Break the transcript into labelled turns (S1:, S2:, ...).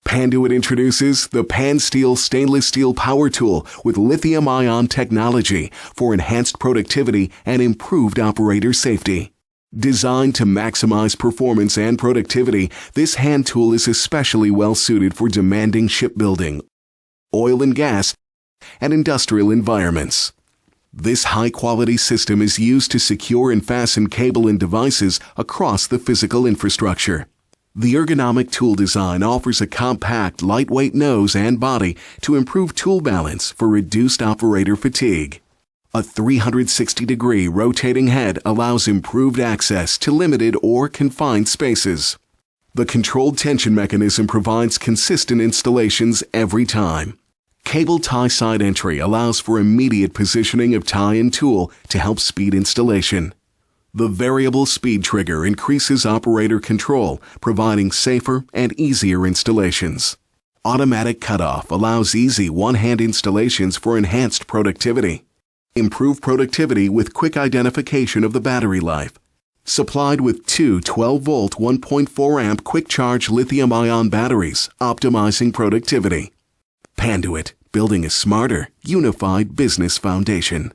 S1: Panduit introduces the PanSteel stainless steel power tool with lithium-ion technology for enhanced productivity and improved operator safety. Designed to maximize performance and productivity, this hand tool is especially well suited for demanding shipbuilding, oil and gas, and industrial environments. This high-quality system is used to secure and fasten cable and devices across the physical infrastructure. The ergonomic tool design offers a compact, lightweight nose and body to improve tool balance for reduced operator fatigue. A 360-degree rotating head allows improved access to limited or confined spaces. The controlled tension mechanism provides consistent installations every time. Cable tie side entry allows for immediate positioning of tie and tool to help speed installation. The variable speed trigger increases operator control, providing safer and easier installations. Automatic cutoff allows easy one-hand installations for enhanced productivity. Improve productivity with quick identification of the battery life. Supplied with two 12-volt 1.4-amp quick-charge lithium-ion batteries, optimizing productivity. Panduit, building a smarter, unified business foundation.